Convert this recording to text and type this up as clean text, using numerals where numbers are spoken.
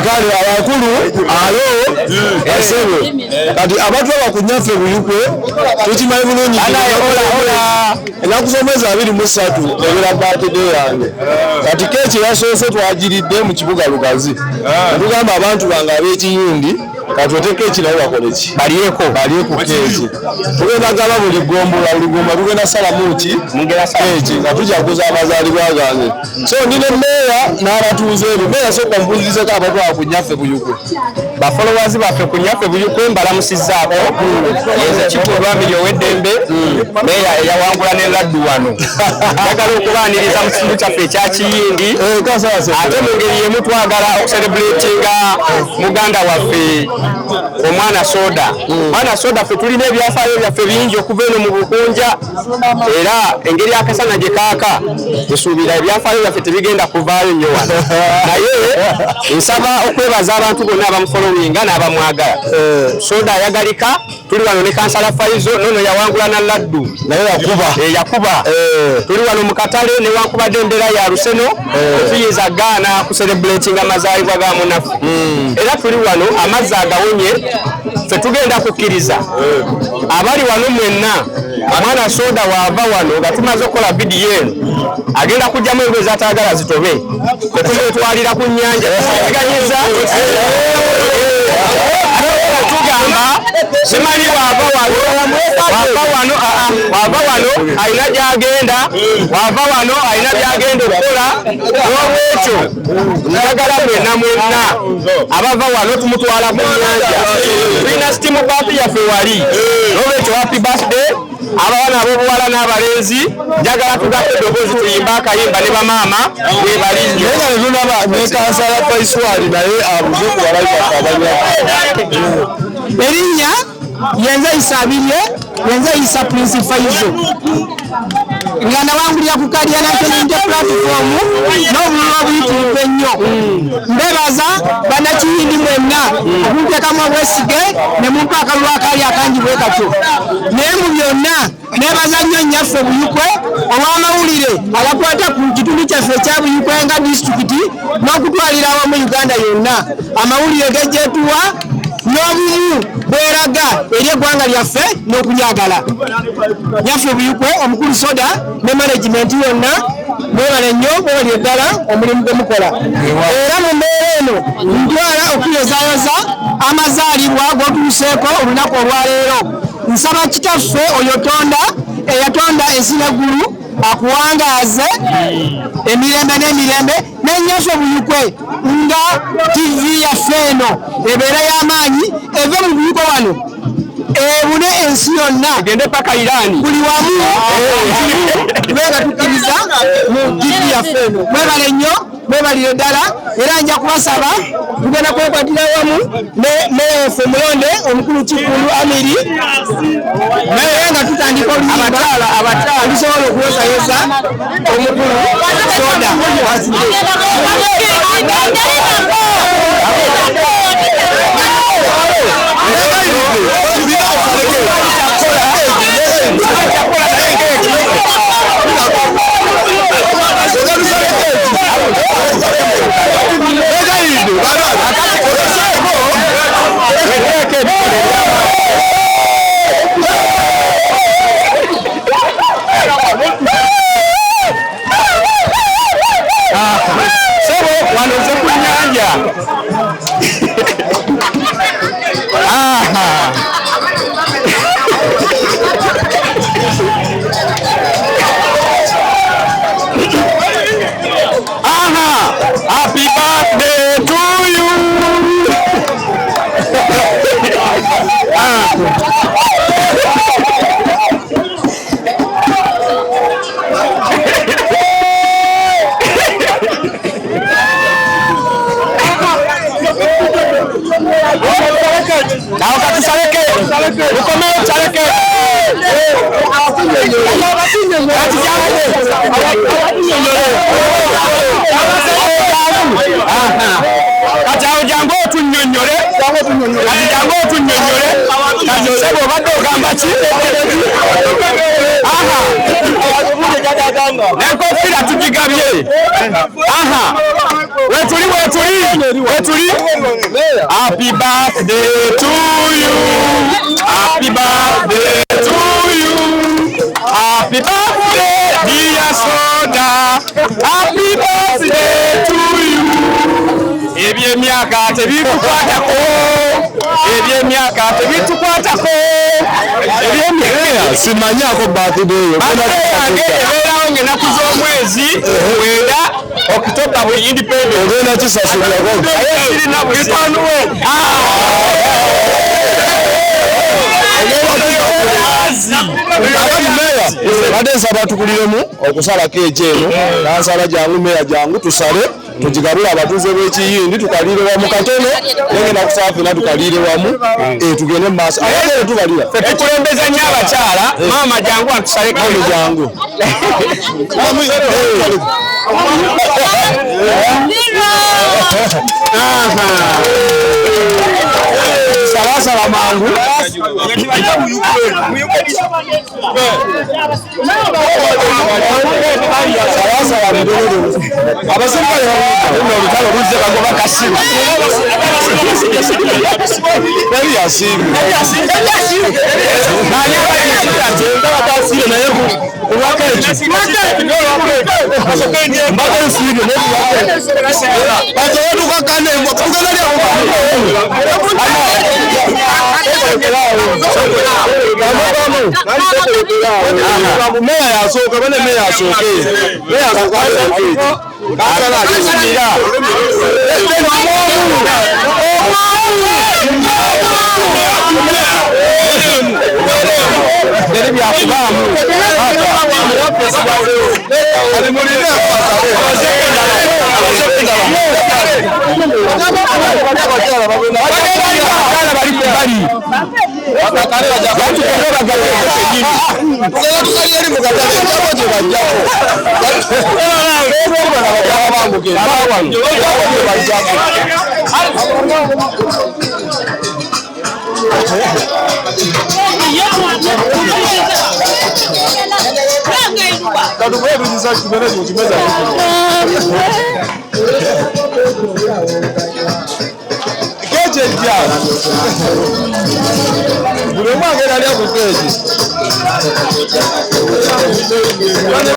kale abakulu alo asebo kati abantu abakunyaffe buyukwe tukimanyi bulungi enakusomeza 23 ebera birthday yange kati keeki yasoose twagiridde mu kibuga Lugazi tugamba abantu bange ab'ekiyindi kati oteka ekirawo bakoleki baliyeko keeki tugenda gaba buli gombola tugenda salamuki keeki nga tujaguza amazaalibwa gange so nine meeya n'abatuuze ebyo meeya sooka mbuuzirizeko abantu abakunyaffe buyukwe bafollowers baffe kunyaffe buyukwe mbalamusizzaako Kituba Owedembe meeya eyawangula ne Laddu wano njagala okubaaniriza mu kitundu kyaffe ekya Kiyindi ate mu ngeri yemu twagala okucelebratinga muganda waffe omwana soda ffe tulina ebyafaayo byaffe bingi okuva eno mu Bukunja era engeri akasana gye kaaka tusuubira ebyafaayo byaffe tebigenda kuvaayo nnyo wano naye nsaba okwebaza abantu bonna abamufolowinga n'abamwagala soda ayagalika tuli wano ne kansala Faizo nono yawangula na Laddu naye yakuba tuli wano mu katale ne wankubadde endera ya Luseno tuyinza gaana ku celebrating amazaalibwa ga munafu era tuli wano amazzi agawonye ffe tugenda kukkiriza abali wano mwenna omwana soda waava wano nga tumaze okukola vidiyo eno agenda kujjamu engoye z'ataagala zitobe tetumwetwalira ku nnyanja tusiganyiza tugamba simanyi waava wano alina byagenda okukola n'olwekyo njagala mwenna abava wano tumutwala ku nnyanja tulina sitimu paati yaffe wali n'olwekyo happy birthday abawana ab'obuwala n'abalenzi njagala tugatte eddoboozi tuyimba akayimba ne bamaama webali nnyo ne kansala Faiswali naye abuze ku balayika erinnya yenza isabirye yenza isa Prince Faizo nga nawangulira ku kalya nakenende platform n'obululu obuyitirivu ennyo mbebaza bannakiyindi mwenna okunteekamu obwesige ne mumpa akalulu akali akangi bwe katyo naye mu byonna nebaza nnyo nnyaffe Buyukwe ow'amawulire agakwata ku kitundu kyaffe ekya Buyukwe nga disitulikiti n'okutwalira awamu Uganda yonna amawulire gejjeetuwa n'obumu bweraga eri eggwanga lyaffe n'okunyagala nyaffe Buyukwe omukulu soda ne management yonna mwebale nnyo mwebali ddala omulimu gwe mukola era mu mbeera eno ntwala okuyozayoza amazaalibwa g'otuuseeko olunaku olwaleero nsaba kitaffe oyo tonda eyatonda ensi n'eggulu akuwangaaze emirembe n'emirembe n'ennyaffe Buyukwe nga TV yaffe eno ebeera y'amaanyi eve mu Buyukwe wano ebune ensi yonna gende paka Irani buli wamu tubenga tukkiriza mu TV yaffe eno mwebale nnyo mwebalire ddala era nja kubasaba tugenda kwekwatira wamu meyaffe Mulonde omukulu Kikulu Amiri naye nga tutandika oluyimba tusobola okuyozayoza omukulu soda Happy birthday to you. wetuli. Happy birthday to you. Happy birthday to you. Happy birthday, dear Soda. Happy birthday to you. Ebyemyaka tebitukwatako. Ebyemyaka tebitukwatako. Ebyemyaka simanyako birthday yo. Ebeerawo ng'ennaku z'omwezi wenda October we independent. Ogenda kisasulirako. Sirina bwitanuwe. Badde nsaba tukuliremu okusala keeki eno nansala jangu meya jangu tusale tugigalule abatuuze b'Ekiyindi tukalire wamu katono ngenda kusaba fena tukalire wamu tugende mu maaso abagere tubalira tukulembeza nnyo abakyala maama jangu atusale keeki jangu salasala mangu salasala mudololo abaserikale olutalo luzze bagoba kasimu bali yasimu meya yasooka bane meya asooke meya